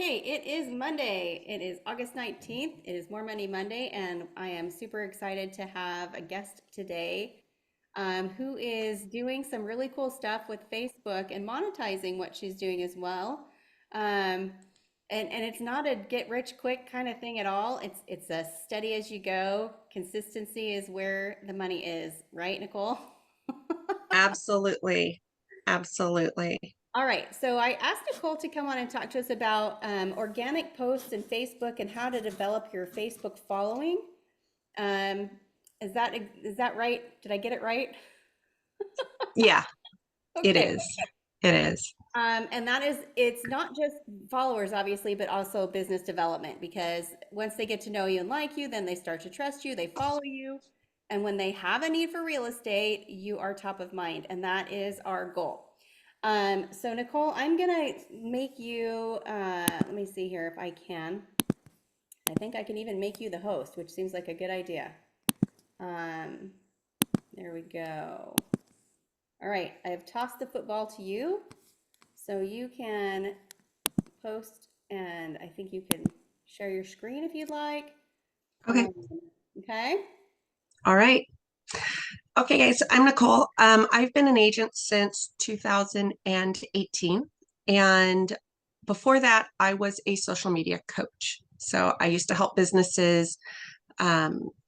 Okay, it is Monday. It is August 19th. It is More Money Monday, and I am super excited to have a guest today who is doing some really cool stuff with Facebook and monetizing what she's doing as well. Um, and it's not a get rich quick kind of thing at all. It's a steady as you go. Consistency is where the money is, right, Nicole? Absolutely. Absolutely. All right, so I asked Nicole to come on and talk to us about organic posts and Facebook and how to develop your Facebook following. Um, is that right? Did I get it right? Yeah, it Okay. is. It is. And that is, it's not just followers, obviously, but also business development because once they get to know you and like you, then they start to trust you, they follow you. And when they have a need for real estate, you are top of mind. And that is our goal. So Nicole, I'm gonna make you, let me see here if I can. I think I can even make you the host, which seems like a good idea. Um, there we go. All right, I have tossed the football to you. So you can post and I think you can share your screen if you'd like. Okay. Um, okay. All right. Okay, guys, I'm Nicole. I've been an agent since 2018. And before that, I was a social media coach. So I used to help businesses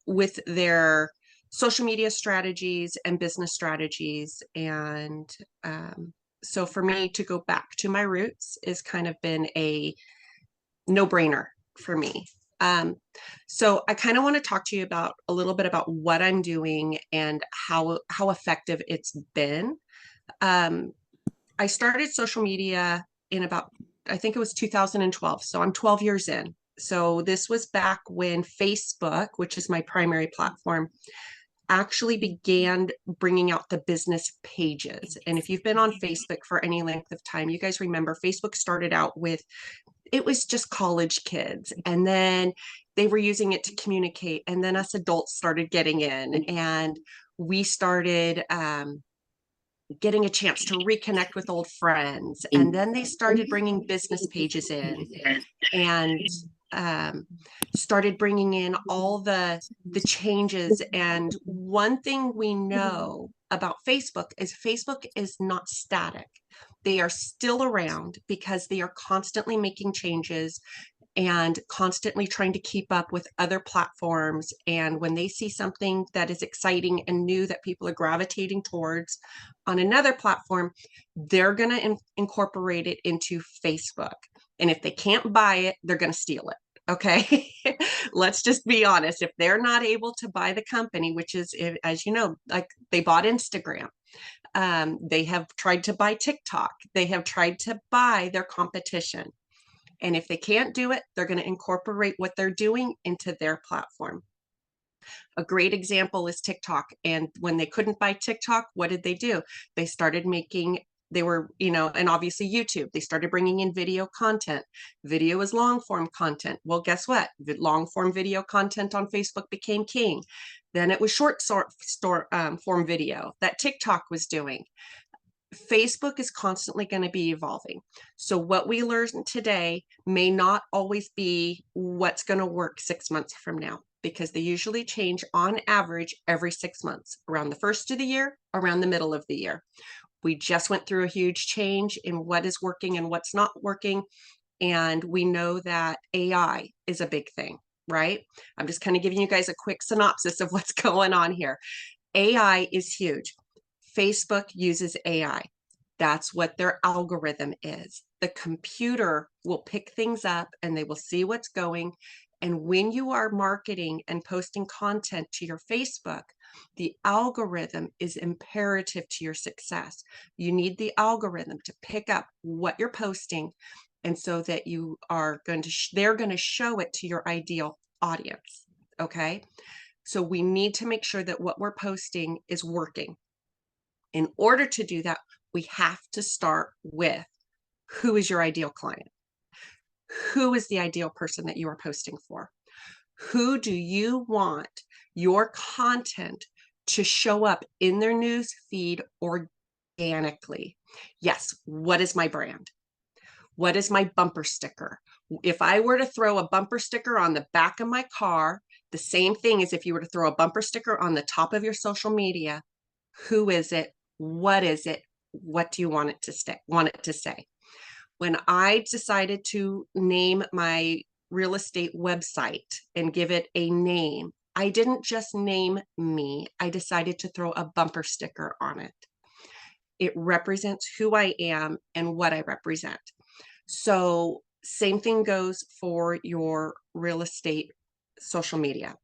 with their social media strategies and business strategies. And so for me to go back to my roots is kind of been a no-brainer for me. Um, so I kind of want to talk to you about a little bit about what I'm doing and how effective it's been. Um, I started social media in about, I think it was 2012. So I'm 12 years in. So this was back when Facebook, which is my primary platform, actually began bringing out the business pages. And if you've been on Facebook for any length of time, you guys remember Facebook started out with, it was just college kids. And then they were using it to communicate. And then us adults started getting in and we started getting a chance to reconnect with old friends. And then they started bringing business pages in and started bringing in all the changes. And one thing we know about Facebook is not static. They are still around because they are constantly making changes and constantly trying to keep up with other platforms. And when they see something that is exciting and new that people are gravitating towards on another platform, they're going to incorporate it into Facebook. And if they can't buy it, they're going to steal it. Okay. Let's just be honest. If they're not able to buy the company, which is, as you know, like they bought Instagram, they have tried to buy TikTok, they have tried to buy their competition. And if they can't do it, they're going to incorporate what they're doing into their platform. A great example is TikTok. And when they couldn't buy TikTok, what did they do? They started making, they were, and obviously YouTube, they started bringing in video content. Video is long form content. Well, guess what? The long form video content on Facebook became king. Then it was short form video that TikTok was doing. Facebook is constantly going to be evolving. So what we learn today may not always be what's going to work 6 months from now, because they usually change on average every 6 months, around the first of the year, around the middle of the year. We just went through a huge change in what is working and what's not working. And we know that AI is a big thing, right? I'm just kind of giving you guys a quick synopsis of what's going on here. AI is huge. Facebook uses AI. That's what their algorithm is. The computer will pick things up and they will see what's going. And when you are marketing and posting content to your Facebook, the algorithm is imperative to your success. You need the algorithm to pick up what you're posting, and so that you are going to, they're going to show it to your ideal audience. Okay. So we need to make sure that what we're posting is working. In order to do that, we have to start with who is your ideal client? Who is the ideal person that you are posting for? Who do you want your content to show up in their news feed organically? Yes, what is my brand? What is my bumper sticker? If I were to throw a bumper sticker on the back of my car, the same thing as if you were to throw a bumper sticker on the top of your social media, who is it? What is it? What do you want it to say? When I decided to name my real estate website and give it a name, I didn't just name me. I decided to throw a bumper sticker on it. It represents who I am and what I represent. So same thing goes for your real estate social media.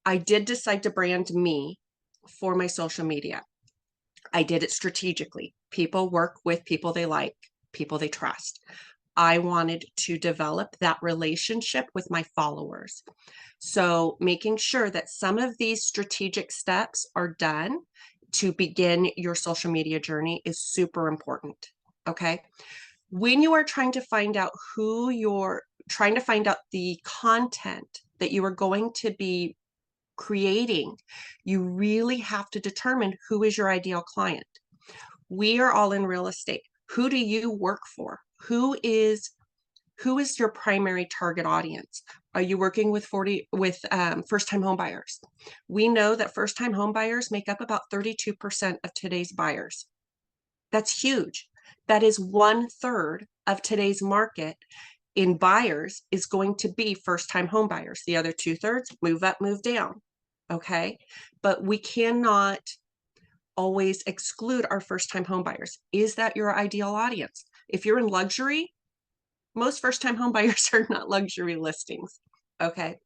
I did decide to brand me for my social media. I did it strategically. People work with people they like, people they trust. I wanted to develop that relationship with my followers. So making sure that some of these strategic steps are done to begin your social media journey is super important. Okay. When you are trying to find out the content that you are going to be creating, you really have to determine who is your ideal client. We are all in real estate. Who do you work for? Who is your primary target audience? Are you working with first-time home buyers? We know that first-time home buyers make up about 32% of today's buyers. That's huge. That is 1/3 of today's market in buyers is going to be first-time home buyers. The other 2/3 move up, move down. Okay. But we cannot always exclude our first-time home buyers. Is that your ideal audience? If you're in luxury, most first-time home buyers are not luxury listings. Okay.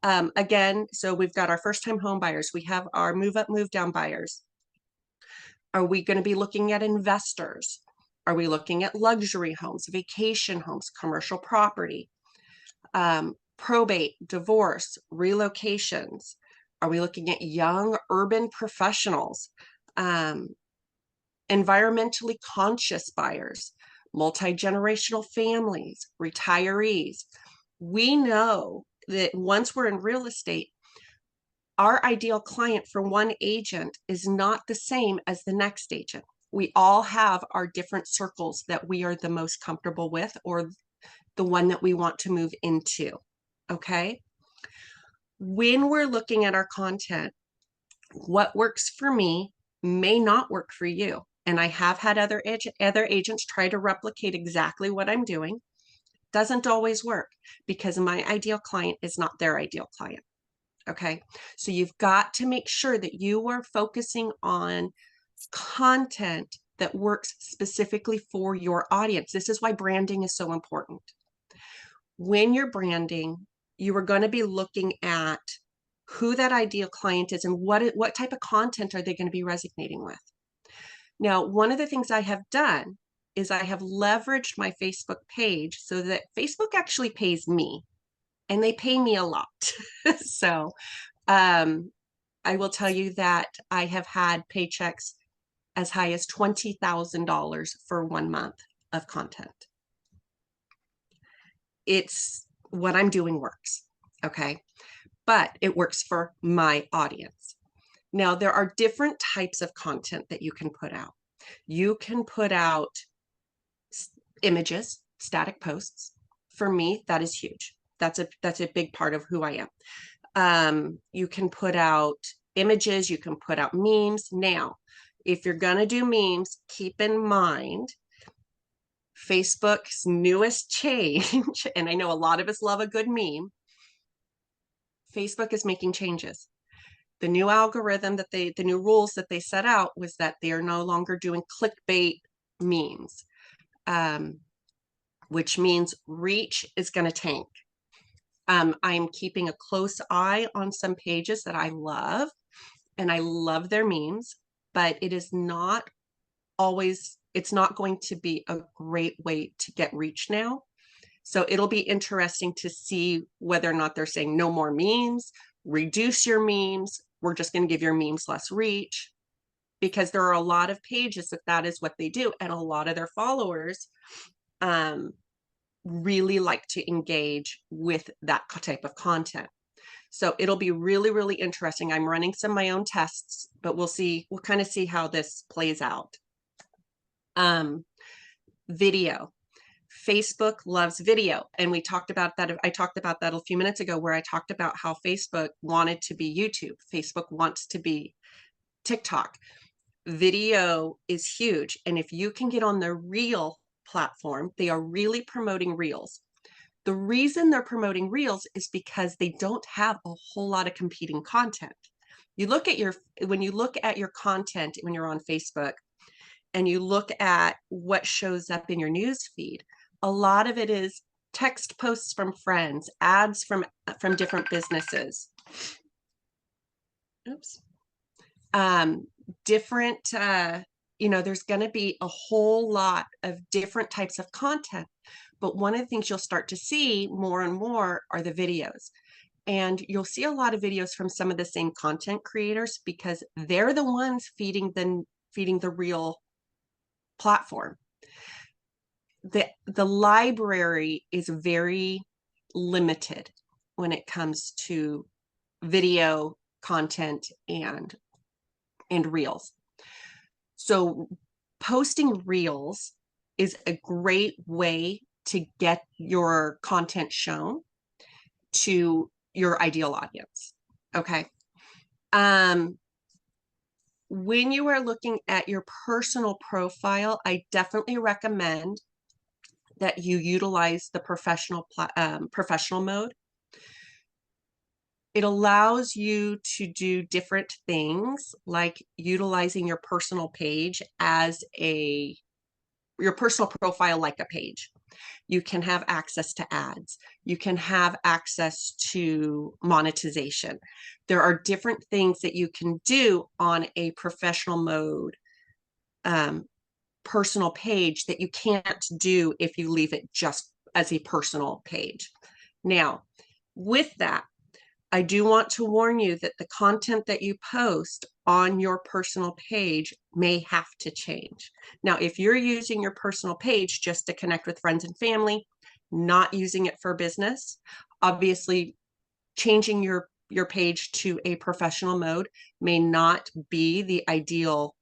Again, so we've got our first-time home buyers. We have our move up, move down buyers. Are we going to be looking at investors? Are we looking at luxury homes, vacation homes, commercial property, probate, divorce, relocations? Are we looking at young urban professionals, environmentally conscious buyers, multi-generational families, retirees? We know that once we're in real estate, our ideal client for one agent is not the same as the next agent. We all have our different circles that we are the most comfortable with, or the one that we want to move into. Okay. When we're looking at our content, what works for me may not work for you. And I have had other agents try to replicate exactly what I'm doing. Doesn't always work because my ideal client is not their ideal client. Okay. So you've got to make sure that you are focusing on content that works specifically for your audience. This is why branding is so important. When you're branding, you are going to be looking at who that ideal client is and what type of content are they going to be resonating with. Now, one of the things I have done is I have leveraged my Facebook page so that Facebook actually pays me, and they pay me a lot. So I will tell you that I have had paychecks as high as $20,000 for 1 month of content. It's what I'm doing works. Okay. But it works for my audience. Now, there are different types of content that you can put out. You can put out images, static posts. For me, that is huge. That's a big part of who I am. You can put out images, you can put out memes. Now, if you're going to do memes, keep in mind Facebook's newest change, and I know a lot of us love a good meme. Facebook is making changes. The new algorithm the new rules that they set out was that they are no longer doing clickbait memes, which means reach is going to tank. I'm keeping a close eye on some pages that I love, and I love their memes, but it's not going to be a great way to get reach now. So it'll be interesting to see whether or not they're saying no more memes, reduce your memes. We're just going to give your memes less reach, because there are a lot of pages that is what they do. And a lot of their followers really like to engage with that type of content. So it'll be really, really interesting. I'm running some of my own tests, but we'll kind of see how this plays out. Video. Facebook loves video. And we talked about that. I talked about that a few minutes ago, where I talked about how Facebook wanted to be YouTube. Facebook wants to be TikTok. Video is huge. And if you can get on the Reel platform, they are really promoting Reels. The reason they're promoting Reels is because they don't have a whole lot of competing content. When you look at your content when you're on Facebook, and you look at what shows up in your news feed, a lot of it is text posts from friends, ads from different businesses. Oops. Different, there's going to be a whole lot of different types of content. But one of the things you'll start to see more and more are the videos. And you'll see a lot of videos from some of the same content creators, because they're the ones feeding the Reel platform. The library is very limited when it comes to video content and Reels. So posting Reels is a great way to get your content shown to your ideal audience. Okay. When you are looking at your personal profile, I definitely recommend that you utilize the professional mode. It allows you to do different things, like utilizing your personal page as your personal profile like a page. You can have access to ads. You can have access to monetization. There are different things that you can do on a professional mode personal page that you can't do if you leave it just as a personal page. Now, with that, I do want to warn you that the content that you post on your personal page may have to change. Now, if you're using your personal page just to connect with friends and family, not using it for business, obviously changing your page to a professional mode may not be the ideal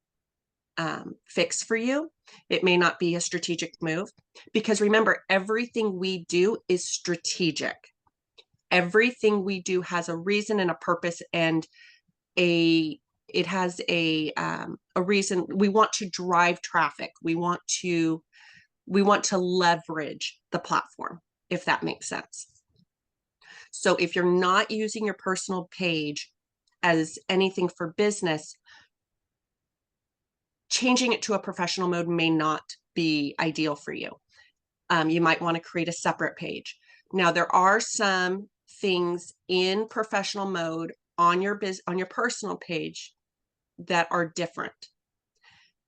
fix for you. It may not be a strategic move, because remember, everything we do is strategic. Everything we do has a reason and a purpose, and it has a reason. We want to drive traffic. We want to leverage the platform, if that makes sense. So if you're not using your personal page as anything for business, changing it to a professional mode may not be ideal for you. You might want to create a separate page. Now, there are some things in professional mode on your personal page that are different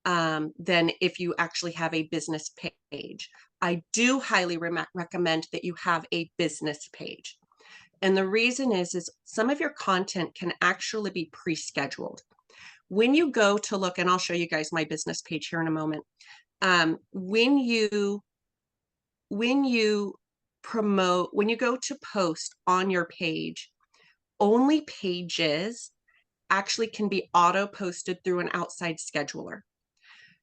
than if you actually have a business page. I do highly recommend that you have a business page. And the reason is some of your content can actually be pre-scheduled. When you go to look, and I'll show you guys my business page here in a moment. When you go to post on your page, only pages actually can be auto posted through an outside scheduler.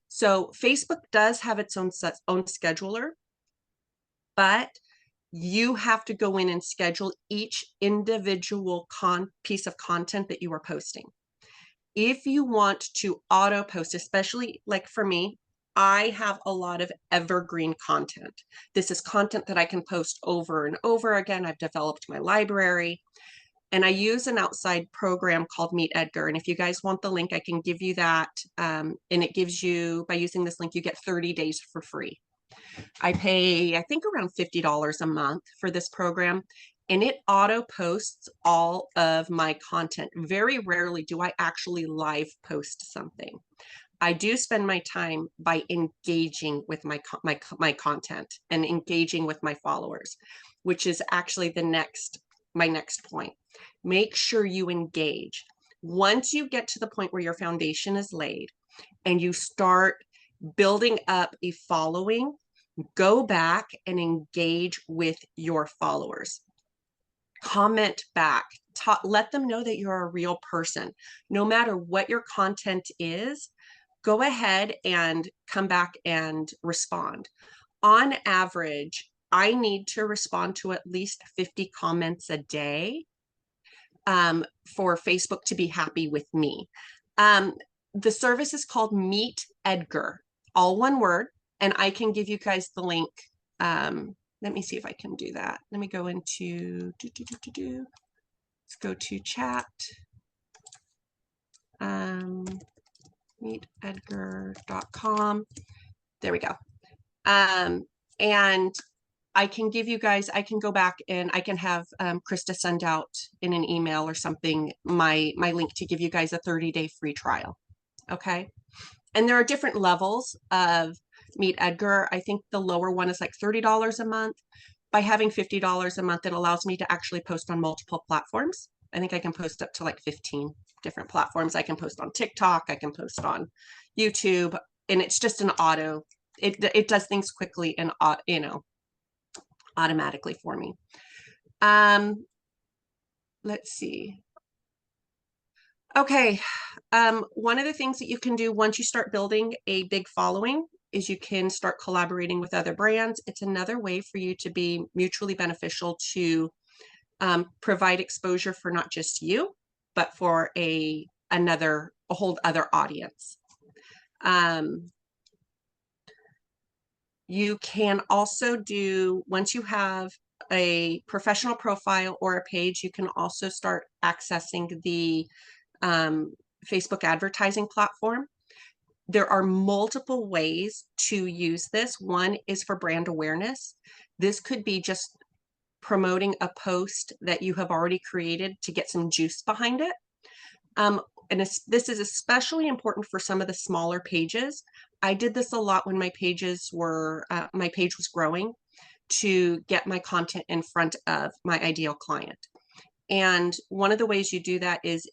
So Facebook does have its own scheduler, but you have to go in and schedule each individual piece of content that you are posting. If you want to auto post, especially like for me, I have a lot of evergreen content. This is content that I can post over and over again. I've developed my library, and I use an outside program called Meet Edgar. And if you guys want the link, I can give you that. And it gives you, by using this link, you get 30 days for free. I pay, I think, around $50 a month for this program, and it auto posts all of my content. Very rarely do I actually live post something. I do spend my time by engaging with my content and engaging with my followers, which is actually my next point. Make sure you engage. Once you get to the point where your foundation is laid and you start building up a following, go back and engage with your followers. Comment back. Let them know that you're a real person. No matter what your content is, go ahead and come back and respond. On average, I need to respond to at least 50 comments a day for Facebook to be happy with me. The service is called Meet Edgar, all one word, and I can give you guys the link. Let me see if I can do that. Let me go into, let's go to chat, meetedgar.com. There we go. And I can give you guys, I can go back and I can have Krista send out in an email or something my link to give you guys a 30-day free trial. Okay. And there are different levels of Meet Edgar. I think the lower one is like $30 a month. By having $50 a month, it allows me to actually post on multiple platforms. I think I can post up to like 15 different platforms. I can post on TikTok, I can post on YouTube, and it's just an auto. It does things quickly and automatically for me. Let's see. Okay. One of the things that you can do once you start building a big following is you can start collaborating with other brands. It's another way for you to be mutually beneficial to provide exposure for not just you, but for a whole other audience. You can also do, once you have a professional profile or a page, you can also start accessing the Facebook advertising platform. There are multiple ways to use this. One is for brand awareness. This could be just promoting a post that you have already created to get some juice behind it. And this is especially important for some of the smaller pages. I did this a lot when my page was growing, to get my content in front of my ideal client. And one of the ways you do that is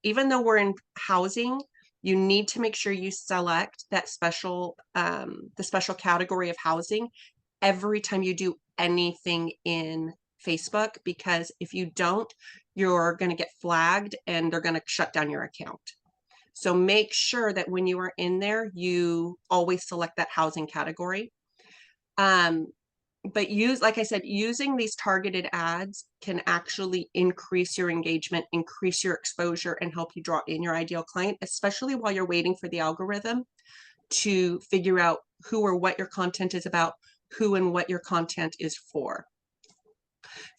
even though we're in housing, you need to make sure you select that the special category of housing every time you do anything in Facebook, because if you don't, you're going to get flagged and they're going to shut down your account. So make sure that when you are in there, you always select that housing category. But like I said, using these targeted ads can actually increase your engagement, increase your exposure, and help you draw in your ideal client, especially while you're waiting for the algorithm to figure out who or what your content is about, who and what your content is for.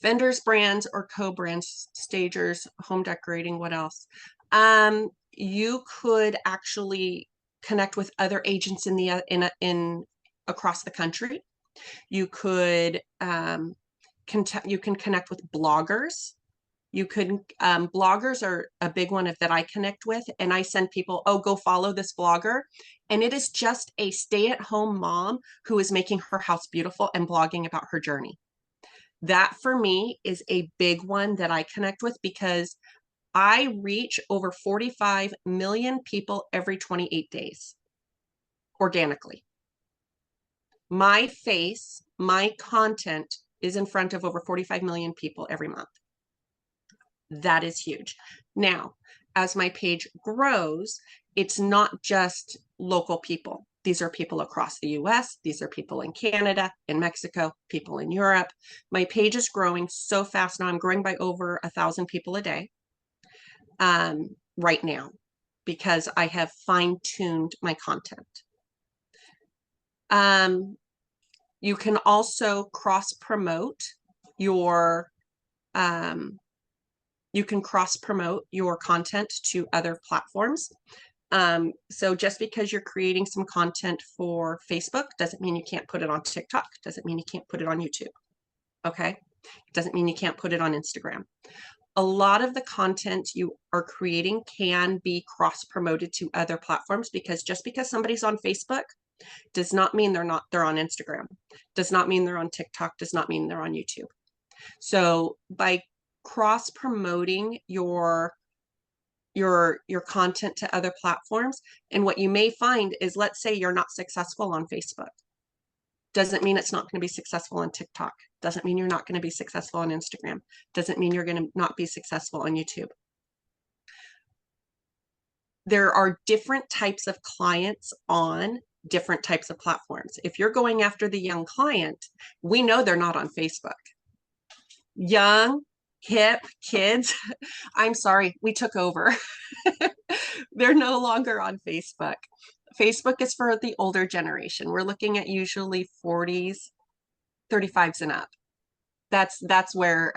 Vendors, brands, or co-brands, stagers, home decorating, what else? You could actually connect with other agents across the country. You could you can connect with bloggers. You could bloggers are a big one that I connect with, and I send people, oh, go follow this blogger. And it is just a stay-at-home mom who is making her house beautiful and blogging about her journey. That for me is a big one that I connect with, because I reach over 45 million people every 28 days organically. My face, my content is in front of over 45 million people every month. That is huge. Now, as my page grows, it's not just local people. These are people across the US. These are people in Canada, in Mexico, people in Europe. My page is growing so fast now. I'm growing by over 1,000 people a day right now, because I have fine-tuned my content. You can also cross-promote your content to other platforms. So just because you're creating some content for Facebook doesn't mean you can't put it on TikTok, doesn't mean you can't put it on YouTube. Okay? It doesn't mean you can't put it on Instagram. A lot of the content you are creating can be cross-promoted to other platforms, because just because somebody's on Facebook does not mean they're on Instagram, does not mean they're on TikTok, does not mean they're on YouTube. So by cross-promoting your content to other platforms, and what you may find is, let's say you're not successful on Facebook, doesn't mean it's not going to be successful on TikTok, doesn't mean you're not going to be successful on Instagram, doesn't mean you're going to not be successful on YouTube. There are different types of clients on different types of platforms. If you're going after the young client, we know they're not on Facebook. Young, hip kids, I'm sorry, we took over. They're no longer on Facebook. Facebook is for the older generation. We're looking at usually 40s, 35s and up. That's where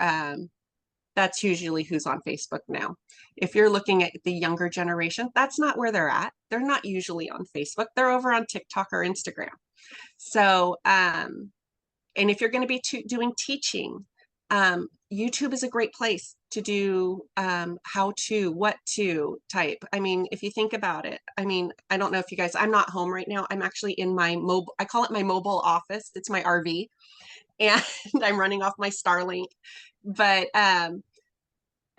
that's usually who's on Facebook now. If you're looking at the younger generation, that's not where they're at. They're not usually on Facebook. They're over on TikTok or Instagram. So, and if you're going to be doing teaching, YouTube is a great place to do how to, what to type. I mean, if you think about it, I mean, I don't know if you guys, I'm not home right now. I'm actually in my mobile, I call it my mobile office. It's my RV, and I'm running off my Starlink. But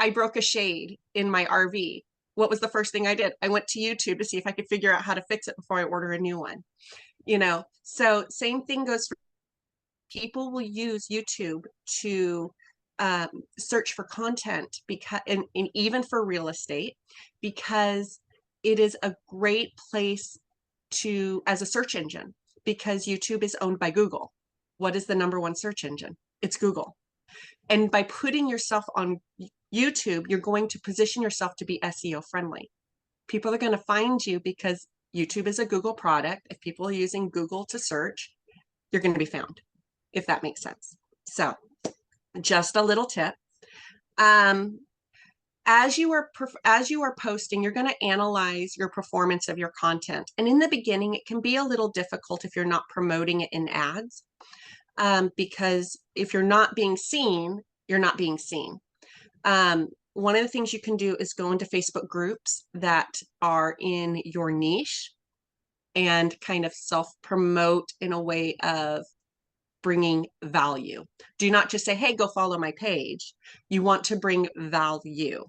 I broke a shade in my RV. What was the first thing I did? I went to YouTube to see if I could figure out how to fix it before I order a new one. You know, so same thing goes for people will use YouTube to search for content because, and even for real estate, because it is a great place to, as a search engine, because YouTube is owned by Google. What is the #1 search engine? It's Google. And by putting yourself on YouTube, you're going to position yourself to be SEO friendly. People are going to find you because YouTube is a Google product. If people are using Google to search, you're going to be found, if that makes sense. So just a little tip. As you are posting, you're going to analyze your performance of your content. And in the beginning, it can be a little difficult if you're not promoting it in ads, because if you're not being seen, you're not being seen. One of the things you can do is go into Facebook groups that are in your niche and kind of self-promote in a way of bringing value. Do not just say, hey, go follow my page. You want to bring value.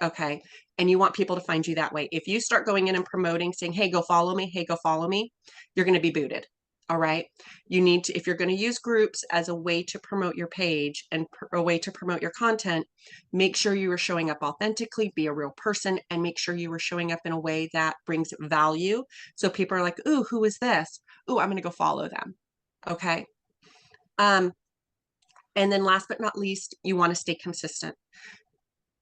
Okay. And you want people to find you that way. If you start going in and promoting, saying, hey, go follow me, hey, go follow me, you're going to be booted. All right. You need to, if you're going to use groups as a way to promote your page and a way to promote your content, make sure you are showing up authentically, be a real person, and make sure you are showing up in a way that brings value. So people are like, ooh, who is this? Ooh, I'm going to go follow them. Okay. And then last but not least, you want to stay consistent.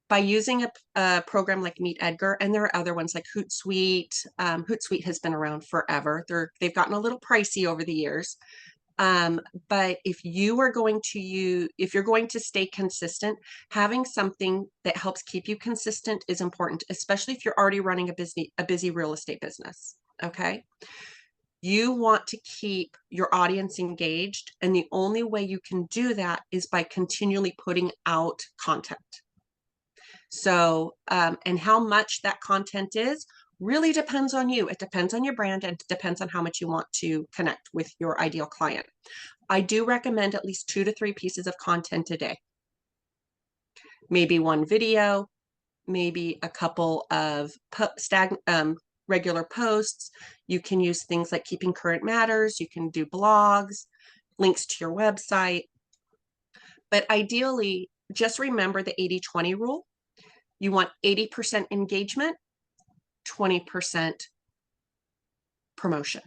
By using a program like Meet Edgar, and there are other ones like Hootsuite. Hootsuite has been around forever. They've gotten a little pricey over the years. But if you're going to stay consistent, having something that helps keep you consistent is important, especially if you're already running a busy real estate business. Okay. You want to keep your audience engaged, and the only way you can do that is by continually putting out content. So, and how much that content is really depends on you. It depends on your brand, and it depends on how much you want to connect with your ideal client. I do recommend at least 2 to 3 pieces of content a day. Maybe one video, maybe a couple of regular posts. You can use things like Keeping Current Matters. You can do blogs, links to your website. But ideally, just remember the 80-20 rule. You want 80% engagement, 20% promotion.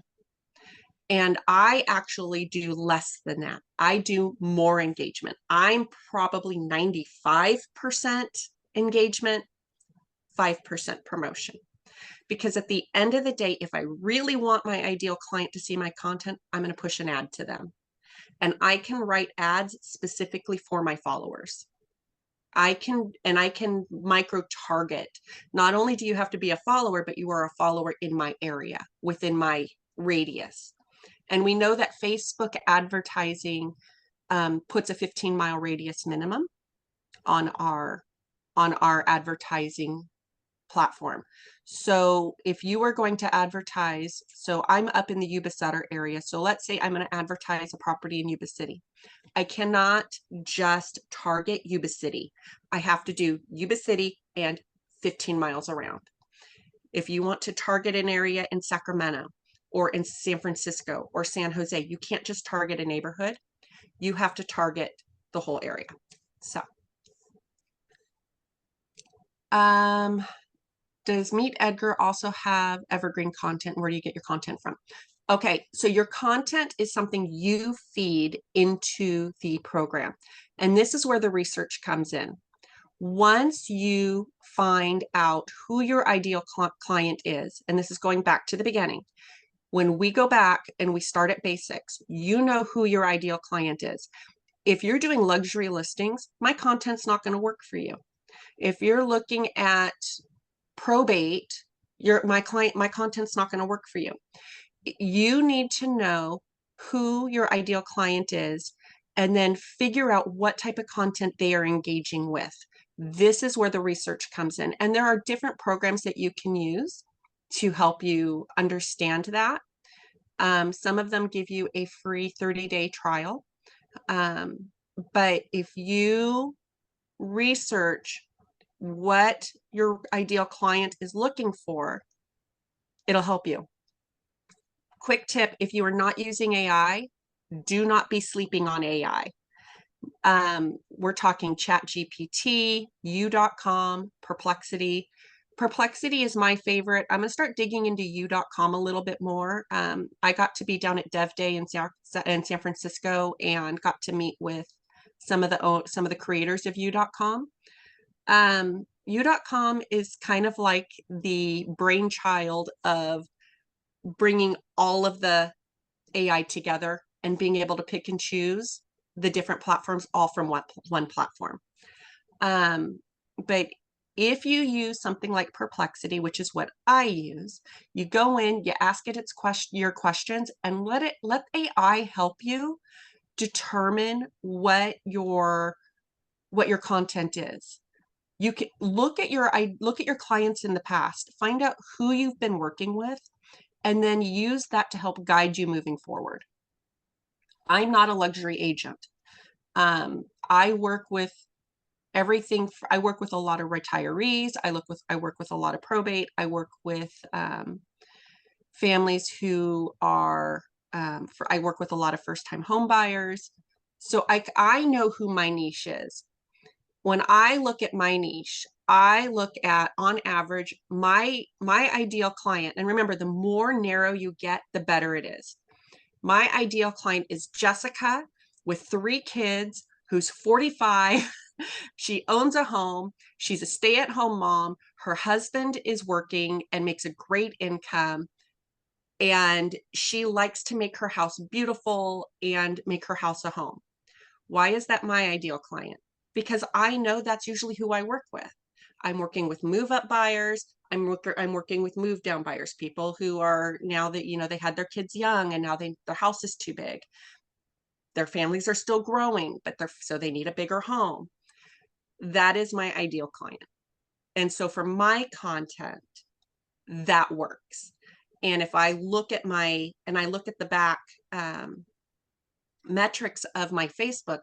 And I actually do less than that. I do more engagement. I'm probably 95% engagement, 5% promotion. Because at the end of the day, if I really want my ideal client to see my content, I'm going to push an ad to them. And I can write ads specifically for my followers. I can micro target. Not only do you have to be a follower, but you are a follower in my area, within my radius. And we know that Facebook advertising puts a 15-mile radius minimum on our advertising platform. So if you are going to advertise, so I'm up in the Yuba Sutter area. So let's say I'm going to advertise a property in Yuba City. I cannot just target Yuba City. I have to do Yuba City and 15 miles around. If you want to target an area in Sacramento or in San Francisco or San Jose, you can't just target a neighborhood. You have to target the whole area. So, Does Meet Edgar also have evergreen content? Where do you get your content from? Okay, so your content is something you feed into the program. And this is where the research comes in. Once you find out who your ideal client is, and this is going back to the beginning, when we go back and we start at basics, you know who your ideal client is. If you're doing luxury listings, my content's not going to work for you. If you're looking at probate, my content's not going to work for you. You need to know who your ideal client is and then figure out what type of content they are engaging with. This is where the research comes in. And there are different programs that you can use to help you understand that. Some of them give you a free 30-day trial. But if you research what your ideal client is looking for, it'll help you. Quick tip, if you are not using AI, do not be sleeping on AI. We're talking ChatGPT, U.com, Perplexity. Perplexity is my favorite. I'm going to start digging into U.com a little bit more. I got to be down at Dev Day in San Francisco and got to meet with some of the creators of U.com. U.com is kind of like the brainchild of bringing all of the AI together and being able to pick and choose the different platforms all from one platform. But if you use something like Perplexity, which is what I use, you go in, you ask it your questions, and let AI help you determine what your content is. You can look at your clients in the past, find out who you've been working with, and then use that to help guide you moving forward. I'm not a luxury agent. I work with everything. I work with a lot of retirees. I work with a lot of probate. I work with families who are, I work with a lot of first-time home buyers. So I know who my niche is. When I look at my niche, I look at, on average, my ideal client. And remember, the more narrow you get, the better it is. My ideal client is Jessica with 3 kids, who's 45. She owns a home. She's a stay-at-home mom. Her husband is working and makes a great income. And she likes to make her house beautiful and make her house a home. Why is that my ideal client? Because I know that's usually who I work with. I'm working with move-up buyers. I'm working with move-down buyers, people who are now that, they had their kids young and now their house is too big. Their families are still growing, but so they need a bigger home. That is my ideal client. And so for my content, that works. And if I look at the back metrics of my Facebook,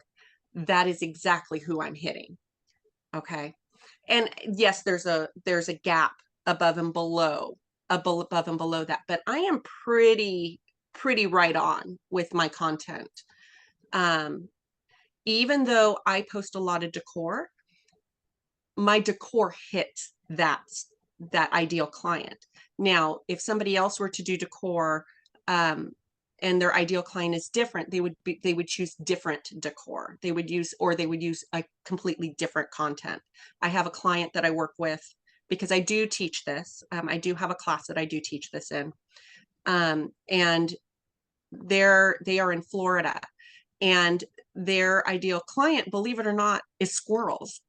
that is exactly who I'm hitting. Okay. And yes, there's a gap above and below that, but I am pretty right on with my content. Even though I post a lot of decor, my decor hits that ideal client. Now, if somebody else were to do decor, and their ideal client is different, they would choose different decor. They would use a completely different content. I have a client that I work with because I do teach this. I do have a class that I do teach this in. And they are in Florida, and their ideal client, believe it or not, is squirrels.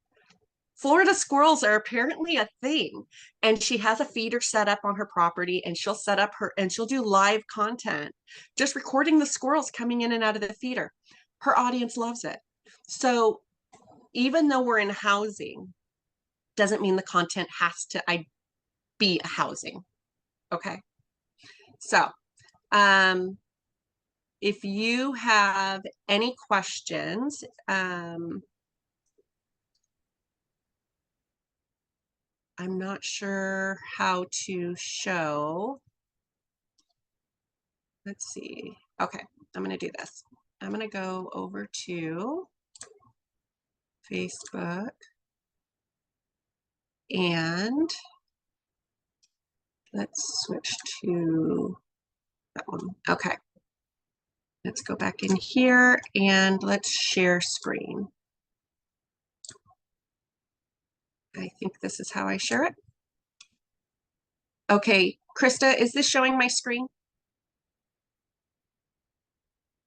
Florida squirrels are apparently a thing. And she has a feeder set up on her property, and she'll do live content, just recording the squirrels coming in and out of the feeder. Her audience loves it. So even though we're in housing, doesn't mean the content has to be a housing. Okay. So, if you have any questions, I'm not sure how to show. Let's see. Okay, I'm going to do this. I'm going to go over to Facebook, and Let's switch to that one. Okay. Let's go back in here and let's share screen. I think this is how I share it. Okay, Krista, is this showing my screen?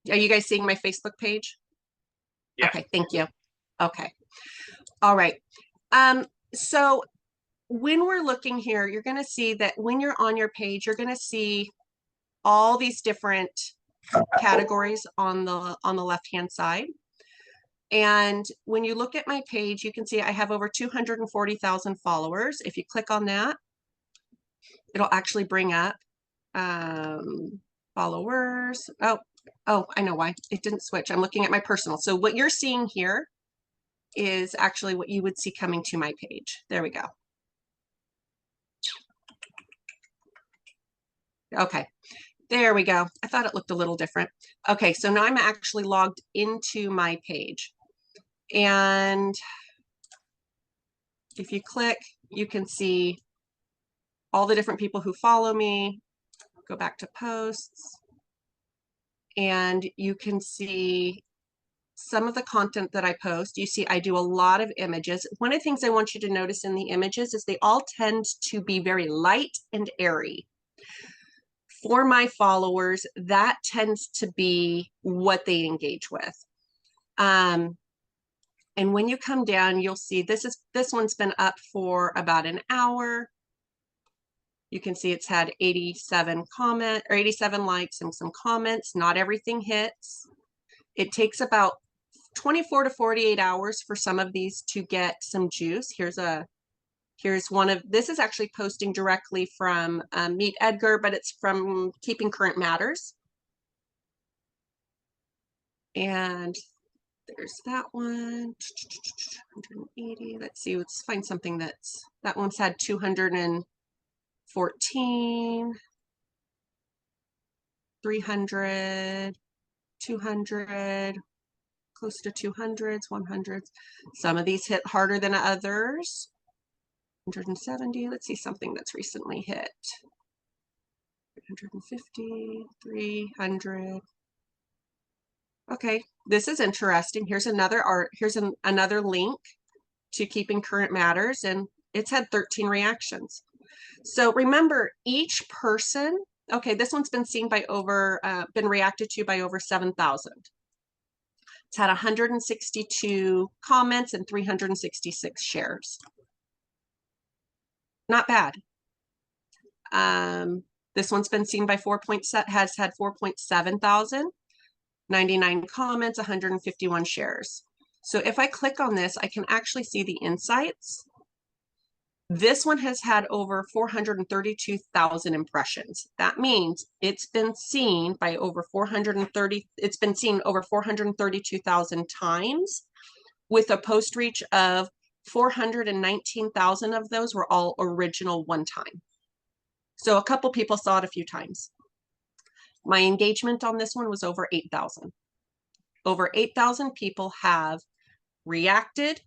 Are you guys seeing my Facebook page? Yeah. Okay, thank you. Okay. All right. So when we're looking here, you're going to see that when you're on your page, you're going to see all these different categories on the left-hand side. And when you look at my page, you can see I have over 240,000 followers. If you click on that, it'll actually bring up followers. Oh, I know why. It didn't switch. I'm looking at my personal. So what you're seeing here is actually what you would see coming to my page. There we go. Okay, there we go. I thought it looked a little different. Okay, so now I'm actually logged into my page. And if you click, you can see all the different people who follow me. Go back to posts. And you can see some of the content that I post. You see, I do a lot of images. One of the things I want you to notice in the images is they all tend to be very light and airy. For my followers, that tends to be what they engage with. And when you come down, you'll see this one's been up for about an hour. You can see it's had 87 likes and some comments. Not everything hits. It takes about 24 to 48 hours for some of these to get some juice. Here's one of, this is actually posting directly from Meet Edgar, but it's from Keeping Current Matters. And there's that one, 180. Let's see, let's find something that one's had 214, 300, 200, close to 200s, 100s. Some of these hit harder than others. 170, let's see something that's recently hit. 350, 300. Okay, this is interesting. Here's another another link to Keeping Current Matters, and it's had 13 reactions. So remember, each person, okay, this one's been seen by been reacted to by over 7,000. It's had 162 comments and 366 shares. Not bad. This one's been seen by has had 4.7 thousand, 99 comments, 151 shares. So if I click on this, I can actually see the insights. This one has had over 432,000 impressions. That means it's been seen by over 432,000 times, with a post reach of 419,000 of those were all original one time. So a couple people saw it a few times. My engagement on this one was over 8,000. Over 8,000 people have reacted,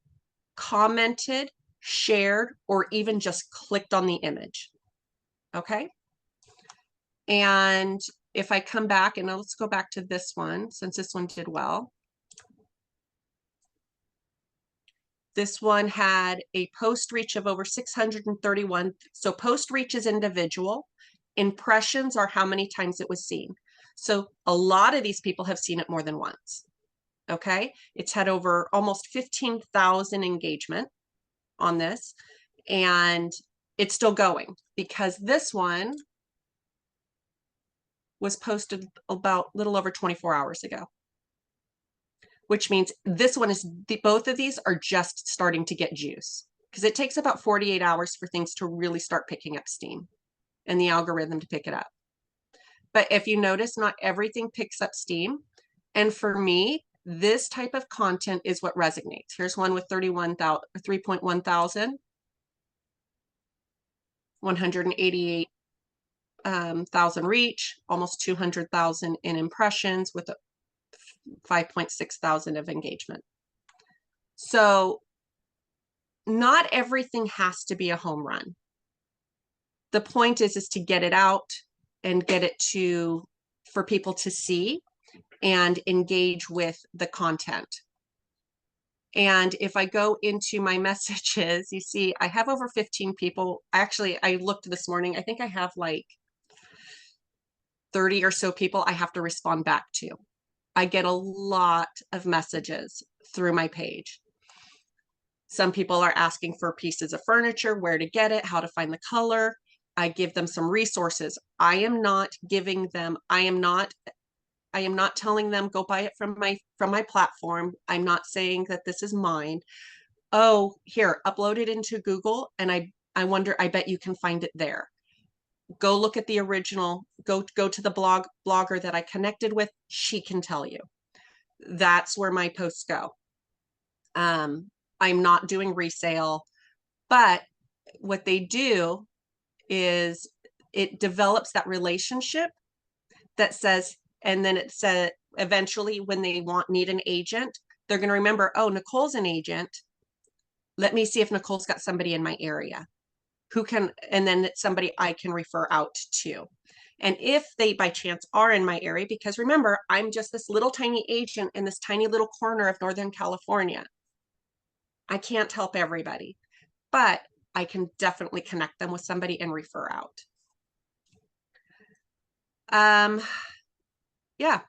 commented, shared, or even just clicked on the image. Okay. And if I come back, and let's go back to this one, since this one did well. This one had a post reach of over 631. So post reach is individual. Impressions are how many times it was seen. So a lot of these people have seen it more than once. Okay. It's had over almost 15,000 engagement on this, and it's still going because this one was posted about a little over 24 hours ago, which means this one is, both of these are just starting to get juice, because it takes about 48 hours for things to really start picking up steam and the algorithm to pick it up. But if you notice, not everything picks up steam. And for me, this type of content is what resonates. Here's one with 3.1 thousand, 188,000 reach, almost 200,000 in impressions, with 5.6 thousand of engagement. So not everything has to be a home run. The point is to get it out and get it for people to see and engage with the content. And if I go into my messages, you see I have over 15 people. Actually, I looked this morning. I think I have like 30 or so people I have to respond back to. I get a lot of messages through my page. Some people are asking for pieces of furniture, where to get it, how to find the color. I give them some resources. I am not telling them go buy it from my platform. I'm not saying that this is mine. Oh, here, upload it into Google, and I wonder, I bet you can find it there. Go look at the original, go to the blogger that I connected with. She can tell you. That's where my posts go. I'm not doing resale, but what they do is it develops that relationship that says, and then it said eventually when they need an agent, they're going to remember, oh, Nicole's an agent. Let me see if Nicole's got somebody in my area who can, and then it's somebody I can refer out to. And if they by chance are in my area, because remember, I'm just this little tiny agent in this tiny little corner of Northern California. I can't help everybody, but I can definitely connect them with somebody and refer out. Yeah,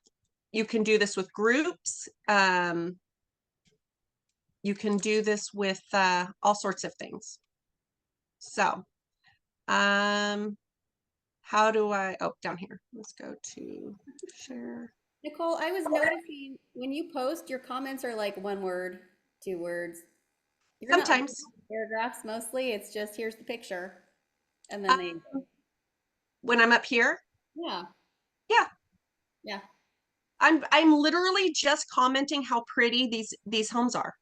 you can do this with groups. You can do this with all sorts of things. So, how do I, oh, down here, let's go to share. Nicole, I was noticing when you post, your comments are like one word, 2 words. You're not like Sometimes paragraphs mostly. It's just here's the picture. And then they, um, when I'm up here, yeah, yeah, yeah. I'm literally just commenting how pretty these homes are.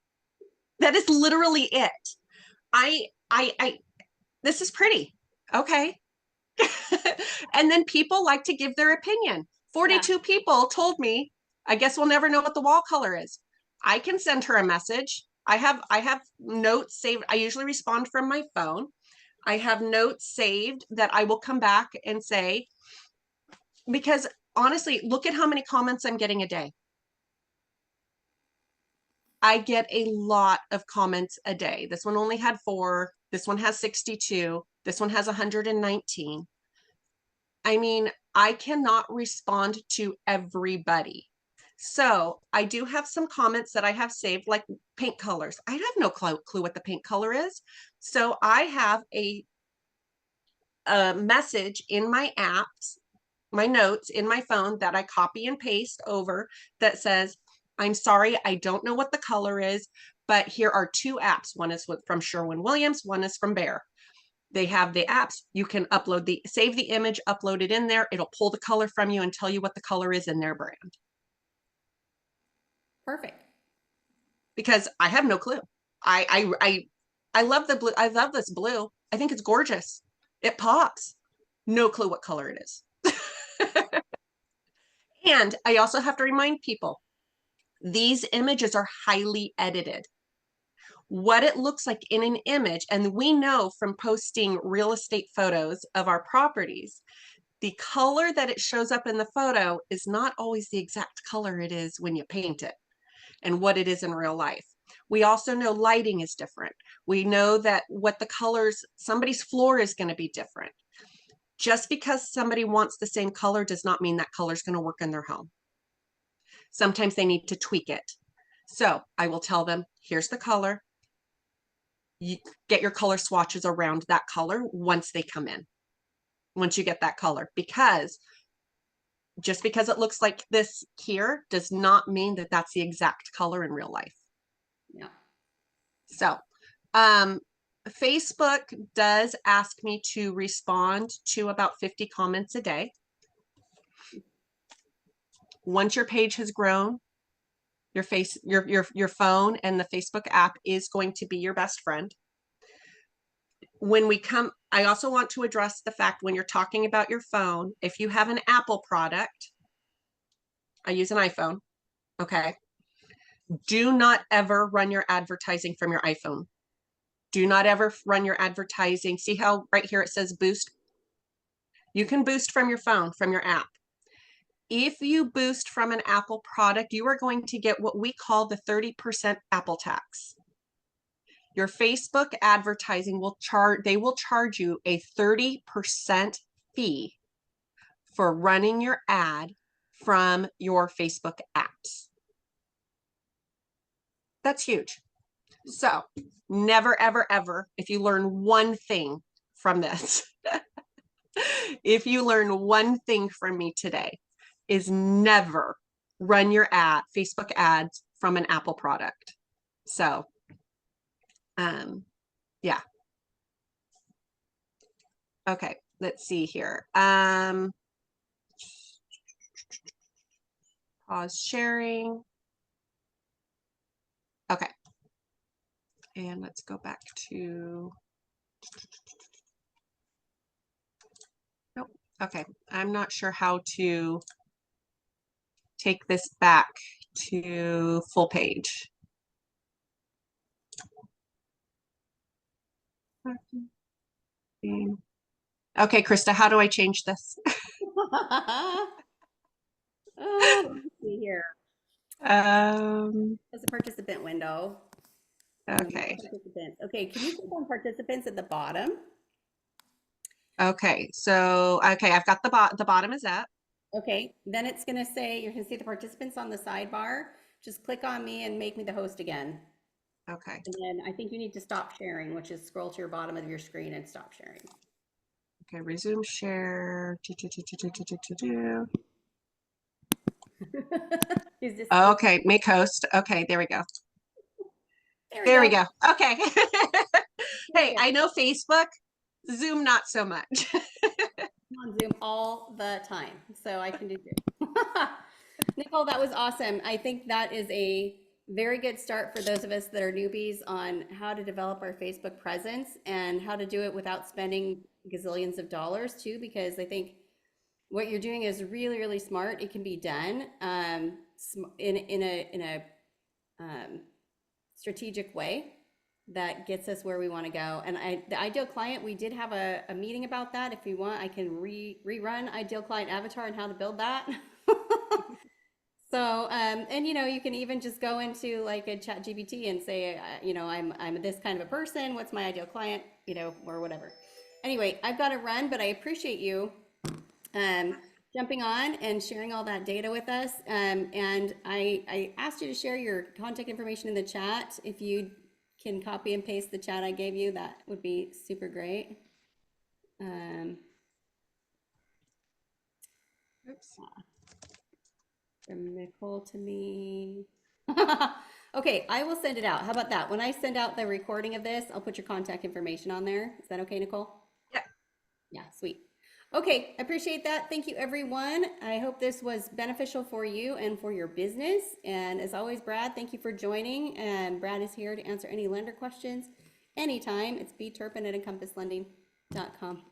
That is literally it. I this is pretty. Okay. And then people like to give their opinion. Yeah. 42 people told me, I guess we'll never know what the wall color is. I can send her a message. I have notes saved. I usually respond from my phone. I have notes saved that I will come back and say, because honestly, look at how many comments I'm getting a day. I get a lot of comments a day. This one only had 4. This one has 62. This one has 119. I mean, I cannot respond to everybody. So I do have some comments that I have saved, like paint colors. I have no clue what the paint color is. So I have a message in my apps, my notes in my phone that I copy and paste over that says, I'm sorry, I don't know what the color is, but here are 2 apps. One is from Sherwin-Williams, one is from Behr. They have the apps. You can save the image, upload it in there. It'll pull the color from you and tell you what the color is in their brand. Perfect. Because I have no clue. I love the blue. I love this blue. I think it's gorgeous. It pops. No clue what color it is. And I also have to remind people, these images are highly edited. What it looks like in an image, and we know from posting real estate photos of our properties, the color that it shows up in the photo is not always the exact color it is when you paint it and what it is in real life. We also know lighting is different. We know that what the colors, somebody's floor is going to be different. Just because somebody wants the same color does not mean that color is going to work in their home. Sometimes they need to tweak it. So I will tell them, here's the color. You get your color swatches around that color once they come in. Once you get that color, because just because it looks like this here does not mean that that's the exact color in real life. Yeah. So, Facebook does ask me to respond to about 50 comments a day. Once your page has grown, your phone and the Facebook app is going to be your best friend. When we come, I also want to address the fact when you're talking about your phone, if you have an Apple product, I use an iPhone, okay? Do not ever run your advertising from your iPhone. Do not ever run your advertising. See how right here it says boost? You can boost from your phone, from your app. If you boost from an Apple product, you are going to get what we call the 30% Apple tax. Your Facebook advertising will charge you a 30% fee for running your ad from your Facebook apps. That's huge. So never, ever, ever, if you learn one thing from this, if you learn one thing from me today, is never run your Facebook ads from an Apple product. So, yeah. Okay, let's see here. Pause sharing. Okay. And let's go back to, nope. Okay, I'm not sure how to take this back to full page. Okay, Krista, how do I change this? Oh, let me see here. There's a participant window. Okay. Participants. Okay, can you click on participants at the bottom? Okay, so, okay, I've got the bottom is up. Okay, then it's gonna say, you're gonna see the participants on the sidebar. Just click on me and make me the host again. Okay. And then I think you need to stop sharing, which is scroll to your bottom of your screen and stop sharing. Okay, resume share. Okay, make host. Okay, there we go. There we go. Okay. Hey, I know Facebook, Zoom not so much. I'm on Zoom all the time, so I can do Zoom. Nicole, that was awesome. I think that is a very good start for those of us that are newbies on how to develop our Facebook presence and how to do it without spending gazillions of dollars too, because I think what you're doing is really, really smart. It can be done in a strategic way that gets us where we want to go. And the ideal client, we did have a meeting about that. If you want, I can rerun ideal client avatar and how to build that. So, and you can even just go into like a chat GPT and say, I'm this kind of a person. What's my ideal client, or whatever. Anyway, I've got to run, but I appreciate you jumping on and sharing all that data with us. And I asked you to share your contact information in the chat. If you can copy and paste the chat I gave you, that would be super great. Oops. From Nicole to me. Okay, I will send it out. How about that? When I send out the recording of this, I'll put your contact information on there. Is that okay, Nicole? Yeah. Yeah, sweet. Okay, I appreciate that. Thank you, everyone. I hope this was beneficial for you and for your business. And as always, Brad, thank you for joining. And Brad is here to answer any lender questions anytime. It's bturpin@encompasslending.com.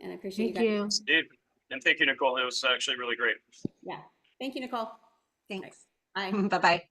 And I appreciate you guys. Indeed. And thank you, Nicole. It was actually really great. Yeah. Thank you, Nicole. Thanks. Bye. Bye-bye.